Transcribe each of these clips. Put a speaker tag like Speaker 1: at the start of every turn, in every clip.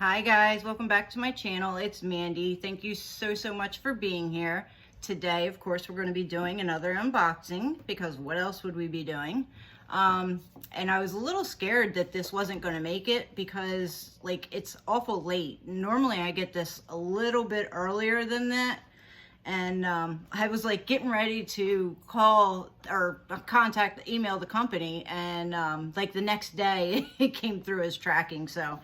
Speaker 1: Hi guys, welcome back to my channel. It's Mandy. Thank you so much for being here. Today, of course, we're going to be doing another unboxing because what else would we be doing? And I was a little scared that this wasn't going to make it because like it's awful late. Normally I get this a little bit earlier than that. And I was like getting ready to call or email the company, and like the next day it came through as tracking. So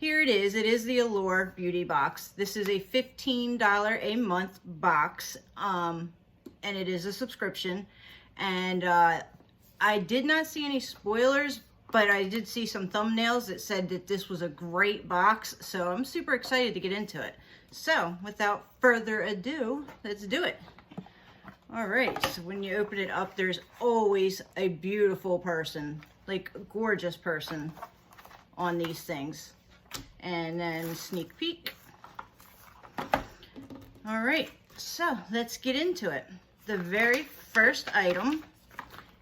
Speaker 1: here it is. It is the Allure Beauty Box. This is a $15 a month box, and it is a subscription. And I did not see any spoilers, but I did see some thumbnails that said that this was a great box. So I'm super excited to get into it. So without further ado, let's do it. All right, so when you open it up, there's always a beautiful person, like a gorgeous person on these things. And then sneak peek. All right, so let's get into it. The very first item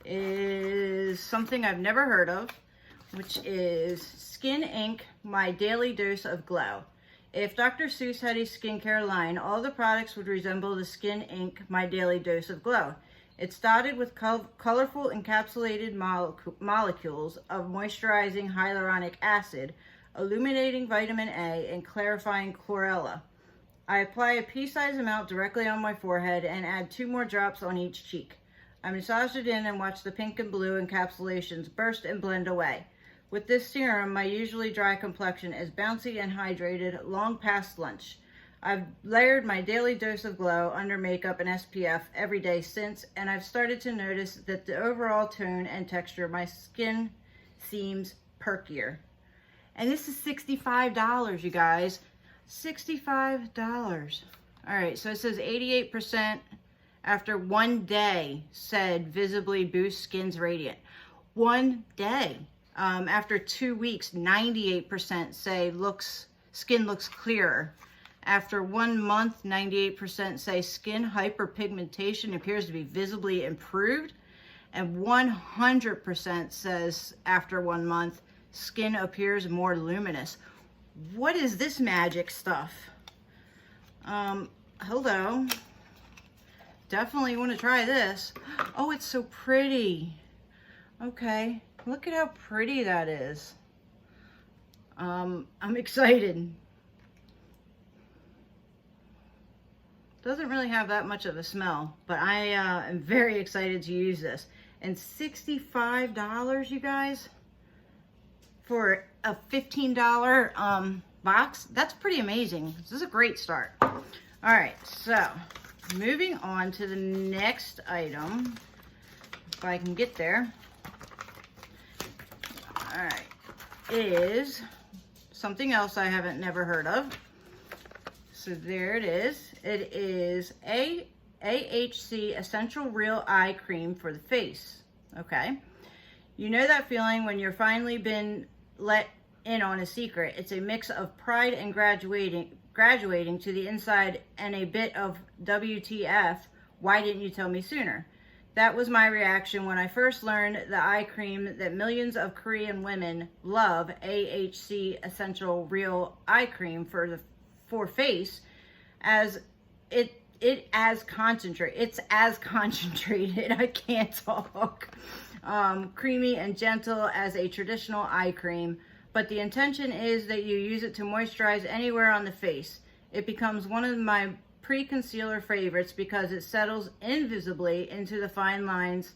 Speaker 1: is something I've never heard of, which is Skin Inc. My Daily Dose of Glow. If Dr. Seuss had a skincare line, all the products would resemble the Skin Inc. My Daily Dose of Glow. It's dotted with colorful encapsulated molecules of moisturizing hyaluronic acid, illuminating vitamin A, and clarifying chlorella. I apply a pea-sized amount directly on my forehead and add 2 more drops on each cheek. I massage it in and watch the pink and blue encapsulations burst and blend away. With this serum, my usually dry complexion is bouncy and hydrated long past lunch. I've layered my daily dose of glow under makeup and SPF every day since, and I've started to notice that the overall tone and texture of my skin seems perkier. And this is $65, you guys. $65. All right, so it says 88% after 1 day said visibly boost skin's radiant. 1 day. After 2 weeks, 98% say skin looks clearer. After 1 month, 98% say skin hyperpigmentation appears to be visibly improved. And 100% says after 1 month, skin appears more luminous. What is this magic stuff? Hello. Definitely want to try this. Oh, it's so pretty. Okay. Look at how pretty that is. I'm excited. Doesn't really have that much of a smell, but I am very excited to use this. And $65, you guys, for a $15 box. That's pretty amazing. This is a great start. All right, so moving on to the next item, if I can get there. All right, is something else I haven't never heard of. So there it is. It is AHC Essential Real Eye Cream for the face. Okay. You know that feeling when you're finally been let in on a secret. It's a mix of pride and graduating to the inside and a bit of WTF, why didn't you tell me sooner? That was my reaction when I first learned the eye cream that millions of Korean women love, AHC Essential Real Eye Cream for face, as it's as concentrated. I can't talk. Creamy and gentle as a traditional eye cream, but the intention is that you use it to moisturize anywhere on the face. It becomes one of my pre-concealer favorites because it settles invisibly into the fine lines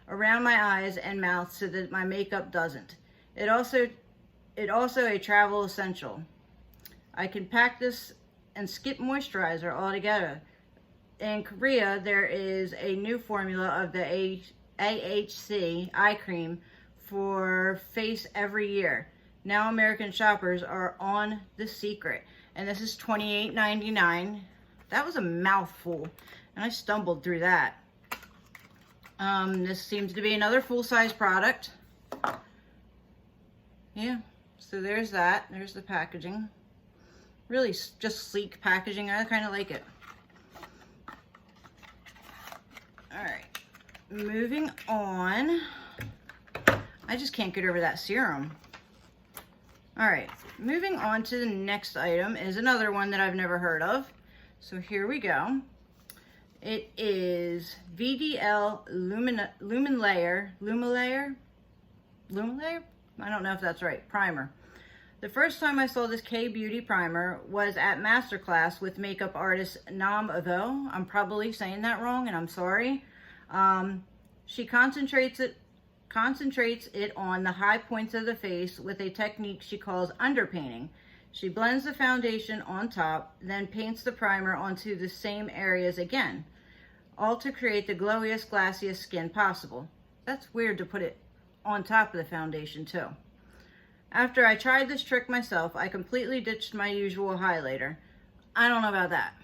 Speaker 1: around my eyes and mouth so that my makeup doesn't. It also a travel essential. I can pack this and skip moisturizer altogether. In Korea, there is a new formula of the AHC eye cream for face every year. Now American shoppers are on the secret, and this is $28.99. That was a mouthful, and I stumbled through that. This seems to be another full-size product. Yeah, so there's that. There's the packaging. Really just sleek packaging. I kind of like it. All right, moving on. I just can't get over that serum. All right, moving on to the next item is another one that I've never heard of. So here we go. It is VDL Lumen Layer. I don't know if that's right. Primer. The first time I saw this K-Beauty primer was at masterclass with makeup artist Nam Avo. I'm probably saying that wrong, and I'm sorry. She concentrates it on the high points of the face with a technique she calls underpainting. She blends the foundation on top, then paints the primer onto the same areas again, all to create the glowiest, glassiest skin possible. That's weird to put it on top of the foundation too. After I tried this trick myself, I completely ditched my usual highlighter. I don't know about that.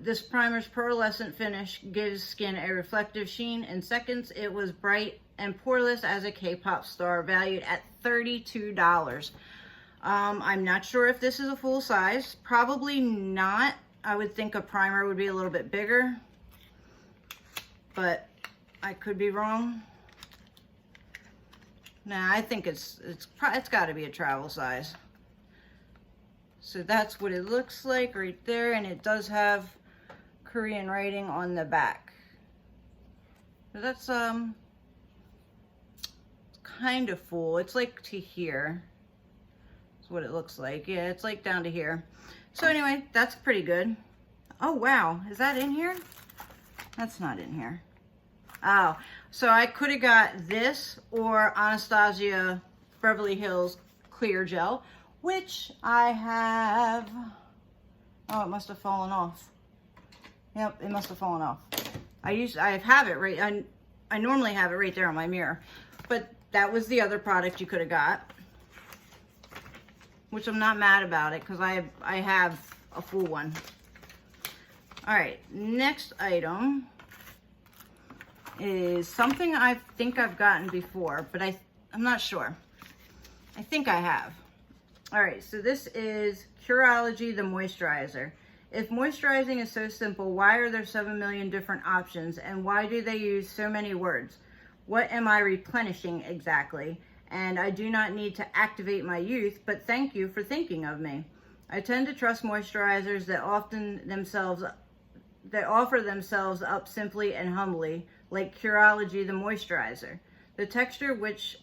Speaker 1: This primer's pearlescent finish gives skin a reflective sheen. In seconds, it was bright and poreless as a K-pop star, valued at $32. I'm not sure if this is a full size. Probably not. I would think a primer would be a little bit bigger, but I could be wrong. Nah, I think it's got to be a travel size. So that's what it looks like right there, and it does have Korean writing on the back. So that's kind of full. It's like to here. That's what it looks like. Yeah, it's like down to here. So anyway, that's pretty good. Oh wow, is that in here? That's not in here. Oh, so I could have got this or Anastasia Beverly Hills Clear Gel, which I have. Oh, it must have fallen off. Yep, it must have fallen off. I have it right. I normally have it right there on my mirror, but that was the other product you could have got, which I'm not mad about it because I have a full one. All right, next item is something I think I've gotten before, but I'm not sure. I think I have. All right, so this is Curology the moisturizer. If moisturizing is so simple, why are there 7 million different options, and why do they use so many words? What am I replenishing exactly? And I do not need to activate my youth, but thank you for thinking of me. I tend to trust moisturizers that offer themselves up simply and humbly, like Curology the moisturizer. The texture, which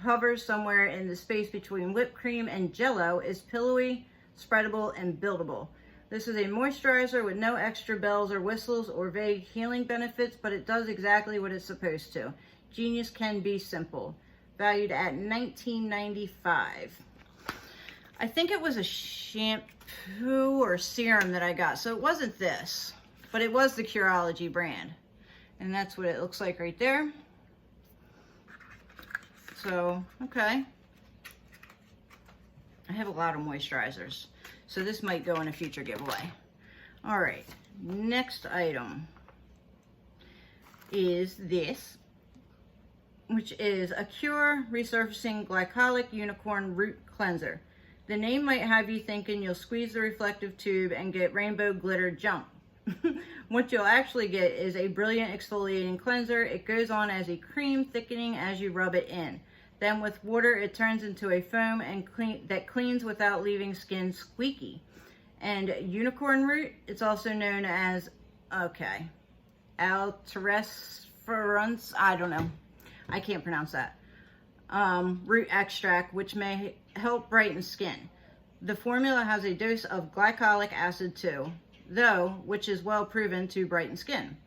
Speaker 1: hovers somewhere in the space between whipped cream and Jell-O, is pillowy, spreadable, and buildable. This is a moisturizer with no extra bells or whistles or vague healing benefits, but it does exactly what it's supposed to. Genius can be simple. Valued at $19.95. I think it was a shampoo or serum that I got, so it wasn't this, but it was the Curology brand. And that's what it looks like right there. So, okay. I have a lot of moisturizers, so this might go in a future giveaway. All right, next item is this, which is a Cure Resurfacing Glycolic Unicorn Root Cleanser. The name might have you thinking you'll squeeze the reflective tube and get rainbow glitter jump. What you'll actually get is a brilliant exfoliating cleanser. It goes on as a cream, thickening as you rub it in. Then with water, it turns into a foam and that cleans without leaving skin squeaky. And unicorn root, it's also known as, okay, Alteresference, I don't know. I can't pronounce that. Root extract, which may help brighten skin. The formula has a dose of glycolic acid too, though, which is well proven to brighten skin.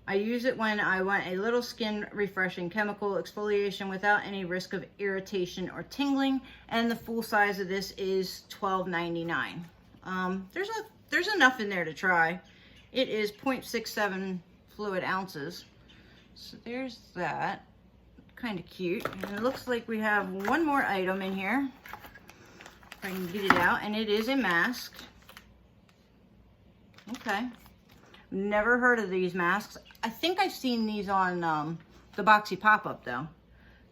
Speaker 1: I use it when I want a little skin refreshing chemical exfoliation without any risk of irritation or tingling, and the full size of this is $12.99. There's enough in there to try. It is 0.67 fluid ounces. So there's that. Kind of cute. And it looks like we have one more item in here. If I can get it out, and it is a mask. Okay. Never heard of these masks. I think I've seen these on the Boxy pop-up though.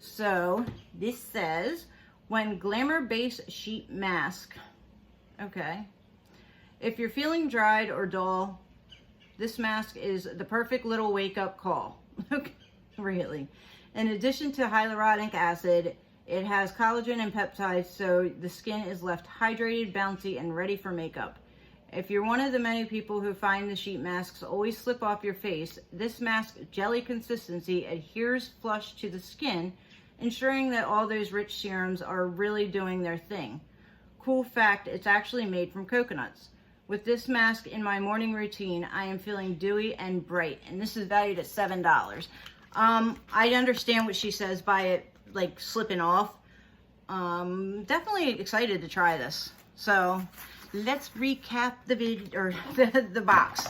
Speaker 1: So this says, when Glamour Base Sheet Mask. Okay. If you're feeling dried or dull, this mask is the perfect little wake-up call. Okay. Really. In addition to hyaluronic acid, It has collagen and peptides, so the skin is left hydrated, bouncy, and ready for makeup. If you're one of the many people who find the sheet masks always slip off your face, this mask jelly consistency adheres flush to the skin, ensuring that all those rich serums are really doing their thing. Cool fact, it's actually made from coconuts. With this mask in my morning routine, I am feeling dewy and bright, and this is valued at $7. I understand what she says by it like slipping off. Definitely excited to try this. So let's recap the video, or the box.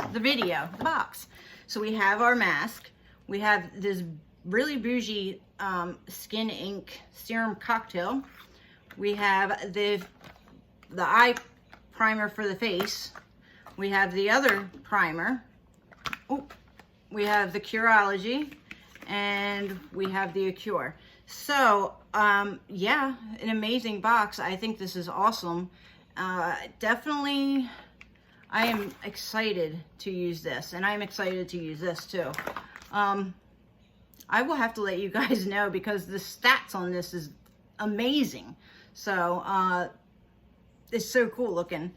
Speaker 1: So we have our mask. We have this really bougie Skin Ink serum cocktail. We have the eye primer for the face. We have the other primer. Oh, we have the Curology, and we have the Allure. So yeah, an amazing box. I think this is awesome. Definitely, I am excited to use this, and I'm excited to use this too. I will have to let you guys know because the stats on this is amazing. So it's so cool looking.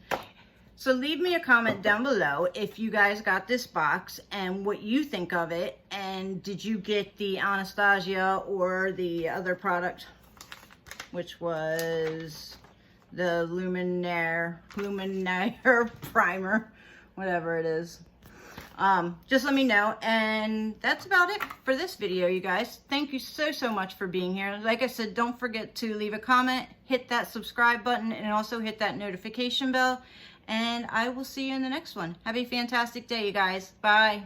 Speaker 1: So leave me a comment down below if you guys got this box and what you think of it, and did you get the Anastasia or the other product, which was the Luminaire primer, whatever it is. Just let me know. And that's about it for this video, you guys. Thank you so much for being here. Like I said, don't forget to leave a comment, hit that subscribe button, and also hit that notification bell. And I will see you in the next one. Have a fantastic day, you guys. Bye.